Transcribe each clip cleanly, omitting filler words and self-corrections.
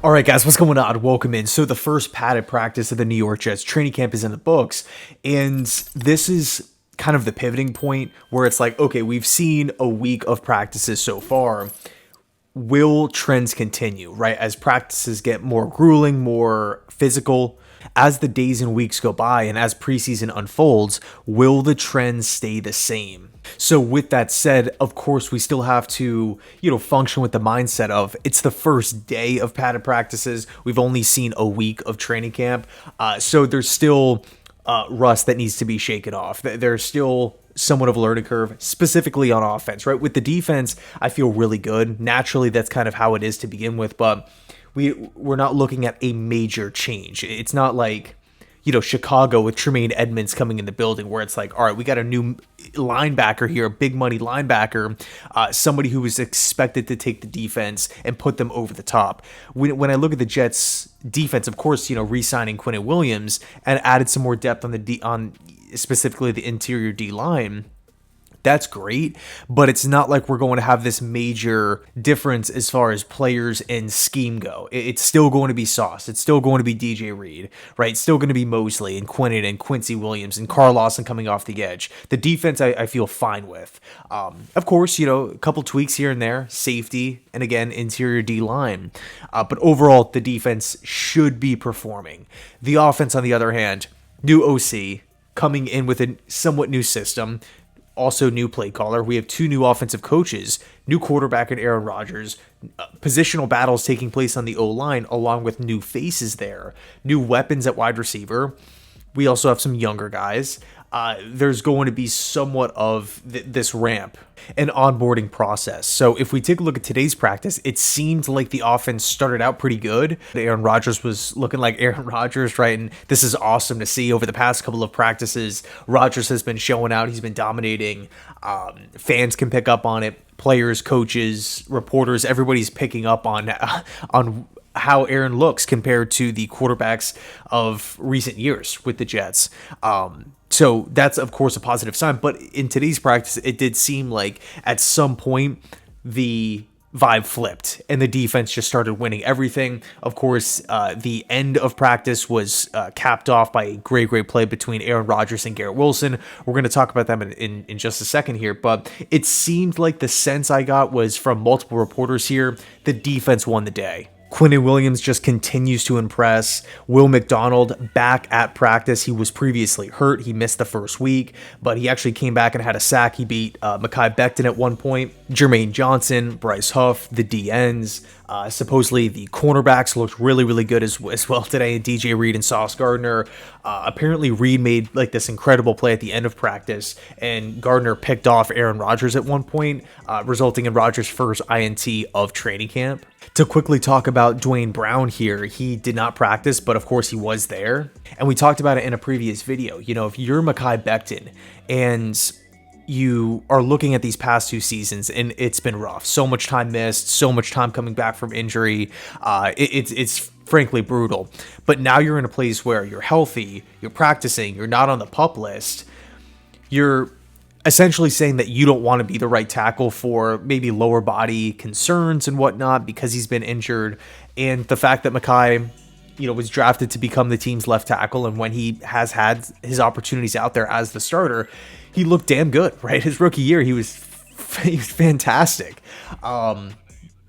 All right, guys, what's going on? Welcome in. So the first padded practice of the New York Jets training camp is in the books, and this is kind of the pivoting point where it's like, okay, we've seen a week of practices so far. Will trends continue, right? As practices get more grueling, more physical, as the days and weeks go by, and as preseason unfolds, will the trends stay the same? So with that said, of course, we still have to, function with the mindset of it's the first day of padded practices. We've only seen a week of training camp. So there's still rust that needs to be shaken off. There's still somewhat of a learning curve, specifically on offense, right? With the defense, I feel really good. Naturally, that's kind of how it is to begin with, but we're not looking at a major change. It's not like, Chicago with Tremaine Edmonds coming in the building where it's like, all right, we got a new linebacker here, a big money linebacker, somebody who was expected to take the defense and put them over the top. When I look at the Jets defense, of course, re-signing Quinnen Williams and added some more depth on specifically the interior D line. That's great, but it's not like we're going to have this major difference as far as players and scheme go. It's still going to be Sauce. It's still going to be DJ Reed, right? It's still going to be Mosley and Quinnen and Quincy Williams and Carl Lawson coming off the edge. The defense I feel fine with. Of course, a couple tweaks here and there, safety, and again, interior D line. But overall, the defense should be performing. The offense, on the other hand, new OC, coming in with a somewhat new system, also new play caller. We have two new offensive coaches, new quarterback in Aaron Rodgers, positional battles taking place on the O-line along with new faces there, new weapons at wide receiver. We also have some younger guys. There's going to be somewhat of this ramp and onboarding process. So if we take a look at today's practice, it seemed like the offense started out pretty good. Aaron Rodgers was looking like Aaron Rodgers, right? And this is awesome to see. Over the past couple of practices, Rodgers has been showing out. He's been dominating. Fans can pick up on it. Players, coaches, reporters, everybody's picking up on how Aaron looks compared to the quarterbacks of recent years with the Jets. So that's, of course, a positive sign. But in today's practice, it did seem like at some point the vibe flipped and the defense just started winning everything. Of course, the end of practice was capped off by a great play between Aaron Rodgers and Garrett Wilson. We're going to talk about them in just a second here. But it seemed like the sense I got was from multiple reporters here, the defense won the day. Quinnen Williams just continues to impress. Will McDonald back at practice. He was previously hurt. He missed the first week, but he actually came back and had a sack. He beat Mekhi Becton at one point. Jermaine Johnson, Bryce Huff, the DNs. Supposedly the cornerbacks looked really good as well today. DJ Reed and Sauce Gardner. Apparently Reed made like this incredible play at the end of practice, and Gardner picked off Aaron Rodgers at one point, resulting in Rodgers' first INT of training camp. To quickly talk about Dwayne Brown here, he did not practice, but of course he was there. And we talked about it in a previous video. If you're Mekhi Becton and you are looking at these past two seasons and it's been rough, so much time missed, so much time coming back from injury, it's frankly brutal. But now you're in a place where you're healthy, you're practicing, you're not on the PUP list, you're essentially saying that you don't want to be the right tackle for maybe lower body concerns and whatnot because he's been injured. And the fact that Mekhi, was drafted to become the team's left tackle, and when he has had his opportunities out there as the starter, he looked damn good, right? His rookie year, he was fantastic.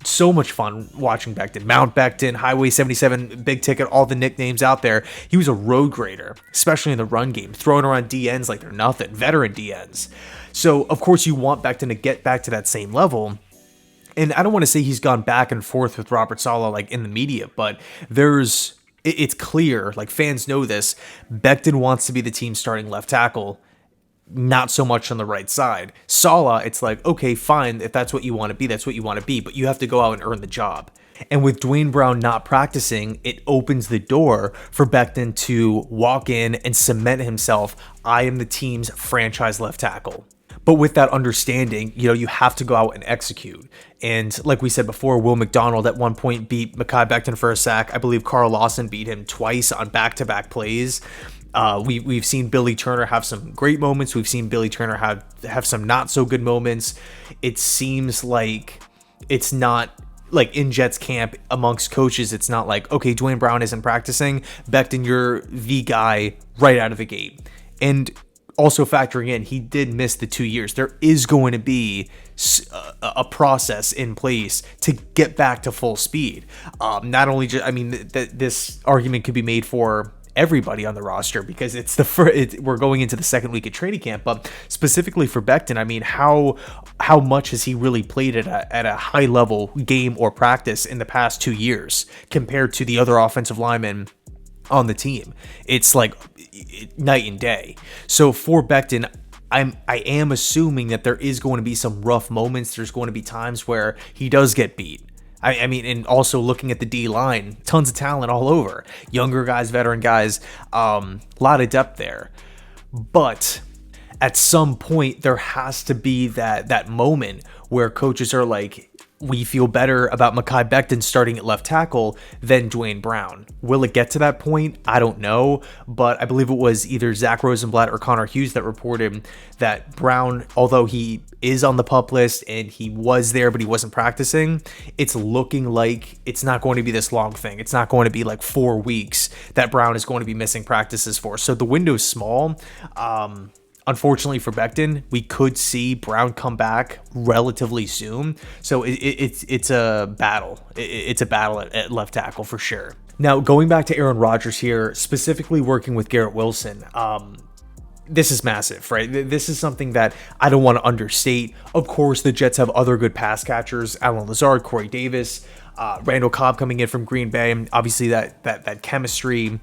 So much fun watching Becton. Mount Becton, Highway 77, Big Ticket, all the nicknames out there. He was a road grader, especially in the run game, throwing around DNs like they're nothing, veteran DNs. So, of course, you want Becton to get back to that same level. And I don't want to say he's gone back and forth with Robert Saleh like in the media, but it's clear, like fans know this, Becton wants to be the team's starting left tackle, not so much on the right side. Saleh, it's like, okay, fine, if that's what you want to be, that's what you want to be, but you have to go out and earn the job. And with Dwayne Brown not practicing, it opens the door for Becton to walk in and cement himself. I am the team's franchise left tackle. But with that understanding, you have to go out and execute. And like we said before, Will McDonald at one point beat Mekhi Becton for a sack. I believe Carl Lawson beat him twice on back-to-back plays. We've seen Billy Turner have some great moments. We've seen Billy Turner have some not so good moments. It seems like it's not like in Jets camp amongst coaches, it's not like, okay, Dwayne Brown isn't practicing, Becton, you're the guy right out of the gate. And also factoring in, he did miss the 2 years. There is going to be a process in place to get back to full speed. Not only just, I mean, this argument could be made for everybody on the roster because it's we're going into the second week of training camp, but specifically for Becton, I mean, how much has he really played at a high level game or practice in the past 2 years compared to the other offensive linemen on the team? It's like night and day. So for Becton, I am assuming that there is going to be some rough moments. There's going to be times where he does get beat. I mean, and also looking at the D line, tons of talent all over. Younger guys, veteran guys, a lot of depth there. But at some point, there has to be that moment where coaches are like, we feel better about Mekhi Becton starting at left tackle than Dwayne Brown. Will it get to that point? I don't know, but I believe it was either Zach Rosenblatt or Connor Hughes that reported that Brown, although he is on the PUP list and he was there, but he wasn't practicing, it's looking like it's not going to be this long thing. It's not going to be like 4 weeks that Brown is going to be missing practices for. So the window's small. Unfortunately for Becton, we could see Brown come back relatively soon. So it's a battle. It's a battle at left tackle for sure. Now, going back to Aaron Rodgers here, specifically working with Garrett Wilson, this is massive, right? This is something that I don't want to understate. Of course, the Jets have other good pass catchers, Allen Lazard, Corey Davis, Randall Cobb coming in from Green Bay. Obviously, that chemistry,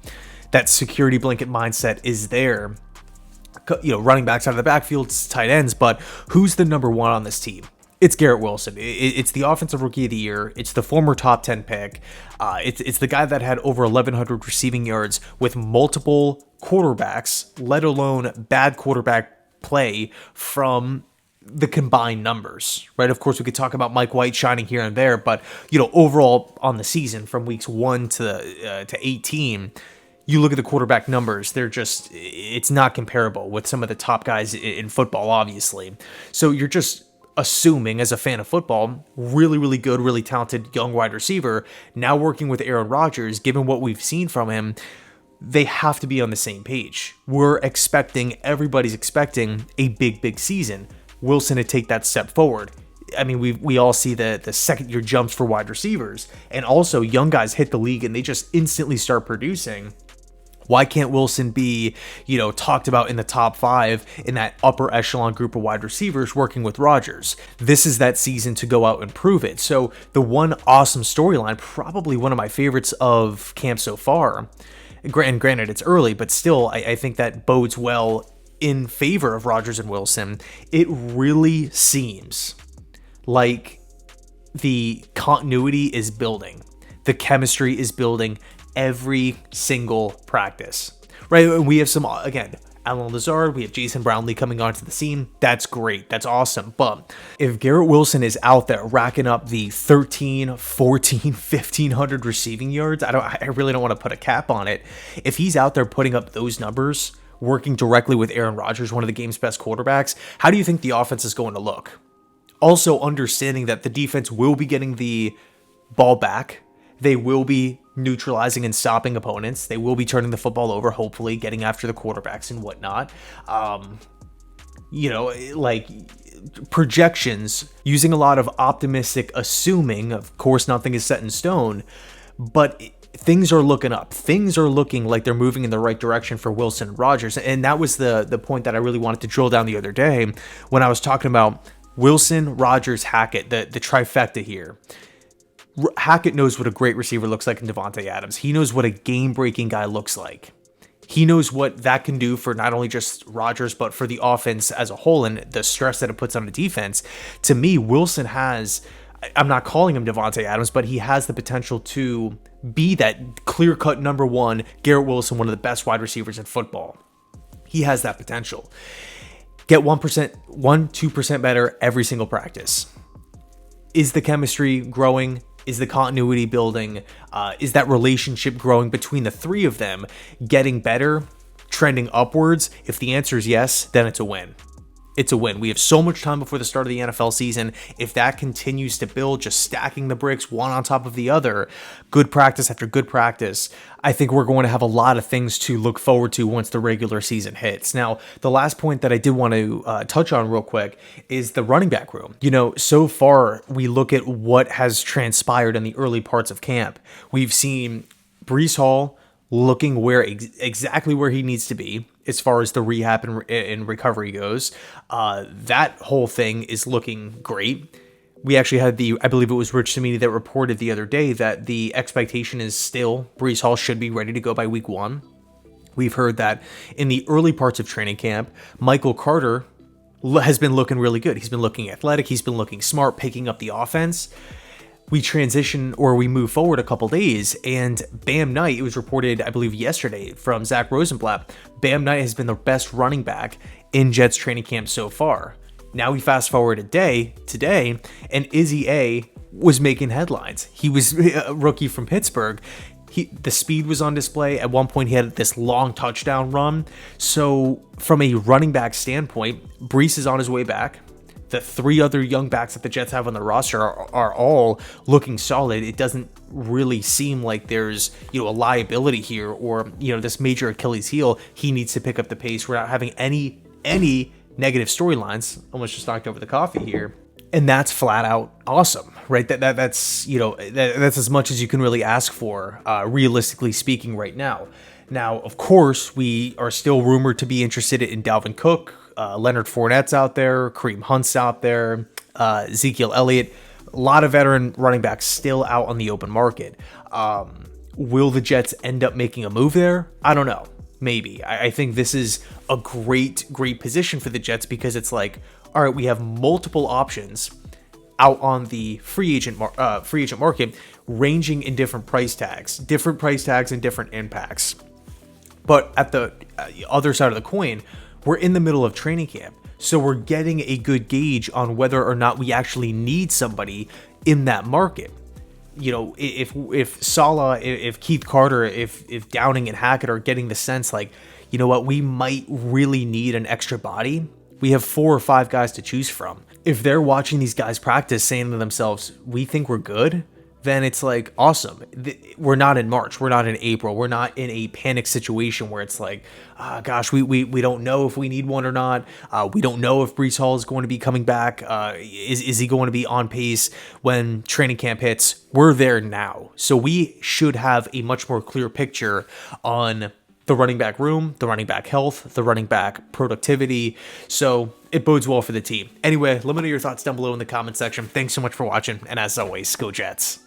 that security blanket mindset is there. You know, running backs out of the backfield, tight ends, but who's the number one on this team? It's Garrett Wilson. It's the offensive rookie of the year. It's the former top 10 pick. It's the guy that had over 1,100 receiving yards with multiple quarterbacks, let alone bad quarterback play from the combined numbers, right? Of course, we could talk about Mike White shining here and there, but you know, overall on the season from weeks 1 to 18. You look at the quarterback numbers, it's not comparable with some of the top guys in football, obviously. So you're just assuming, as a fan of football, really, really good, really talented young wide receiver, now working with Aaron Rodgers, given what we've seen from him, they have to be on the same page. Everybody's expecting a big, big season. Wilson to take that step forward. I mean, we all see the second year jumps for wide receivers, and also young guys hit the league and they just instantly start producing. Why can't Wilson be, talked about in the top 5 in that upper echelon group of wide receivers working with Rodgers? This is that season to go out and prove it. So the one awesome storyline, probably one of my favorites of camp so far, and granted it's early, but still I think that bodes well in favor of Rodgers and Wilson. It really seems like the continuity is building. The chemistry is building every single practice, right? And we have Allen Lazard, we have Jason Brownlee coming onto the scene. That's great. That's awesome. But if Garrett Wilson is out there racking up the 13, 14, 1,500 receiving yards, I really don't want to put a cap on it. If he's out there putting up those numbers, working directly with Aaron Rodgers, one of the game's best quarterbacks, how do you think the offense is going to look? Also understanding that the defense will be getting the ball back. They will be neutralizing and stopping opponents. They will be turning the football over, hopefully getting after the quarterbacks and whatnot. Like projections, using a lot of optimistic assuming. Of course, nothing is set in stone, but things are looking up. Things are looking like they're moving in the right direction for Wilson and Rodgers. And that was the point that I really wanted to drill down the other day when I was talking about Wilson, Rodgers, Hackett, the trifecta here. Hackett knows what a great receiver looks like in Davante Adams. He knows what a game-breaking guy looks like. He knows what that can do for not only just Rodgers, but for the offense as a whole and the stress that it puts on the defense. To me, Wilson has, I'm not calling him Davante Adams, but he has the potential to be that clear-cut number one, Garrett Wilson, one of the best wide receivers in football. He has that potential. Get 2% better every single practice. Is the chemistry growing? Is the continuity building? Is that relationship growing between the three of them getting better, trending upwards? If the answer is yes, then it's a win. it's a win. We have so much time before the start of the NFL season. If that continues to build, just stacking the bricks one on top of the other, good practice after good practice, I think we're going to have a lot of things to look forward to once the regular season hits. Now, the last point that I did want to touch on real quick is the running back room. So far, we look at what has transpired in the early parts of camp. We've seen Breece Hall looking exactly where he needs to be as far as the rehab and recovery goes. That whole thing is looking great. We actually had I believe it was Rich Cimini that reported the other day that the expectation is still Breece Hall should be ready to go by week 1. We've heard that in the early parts of training camp, Michael Carter has been looking really good. He's been looking athletic. He's been looking smart, picking up the offense. We transition or we move forward a couple days, and Bam Knight, it was reported, I believe yesterday from Zach Rosenblatt, Bam Knight has been the best running back in Jets training camp so far. Now we fast forward a day today, and Izzy A was making headlines. He was a rookie from Pittsburgh. The speed was on display. At one point, he had this long touchdown run. So from a running back standpoint, Breece is on his way back. The 3 other young backs that the Jets have on the roster are all looking solid. It doesn't really seem like there's, a liability here or, this major Achilles heel. He needs to pick up the pace. We're not having any negative storylines. Almost just knocked over the coffee here. And that's flat out awesome, right? That's as much as you can really ask for, realistically speaking right now. Now, of course, we are still rumored to be interested in Dalvin Cook. Leonard Fournette's out there, Kareem Hunt's out there, Ezekiel Elliott, a lot of veteran running backs still out on the open market. Will the Jets end up making a move there? I don't know. Maybe. I think this is a great position for the Jets because it's like, all right, we have multiple options out on the free agent market, ranging in different price tags and different impacts. But at the other side of the coin, we're in the middle of training camp, so we're getting a good gauge on whether or not we actually need somebody in that market. If Saleh, if Keith Carter, if Downing and Hackett are getting the sense like, we might really need an extra body, we have 4 or 5 guys to choose from. If they're watching these guys practice saying to themselves, we think we're good, then it's like, awesome. We're not in March. We're not in April. We're not in a panic situation where it's like, gosh, we don't know if we need one or not. We don't know if Breece Hall is going to be coming back. Is he going to be on pace when training camp hits? We're there now. So we should have a much more clear picture on the running back room, the running back health, the running back productivity. So it bodes well for the team. Anyway, let me know your thoughts down below in the comment section. Thanks so much for watching. And as always, go Jets.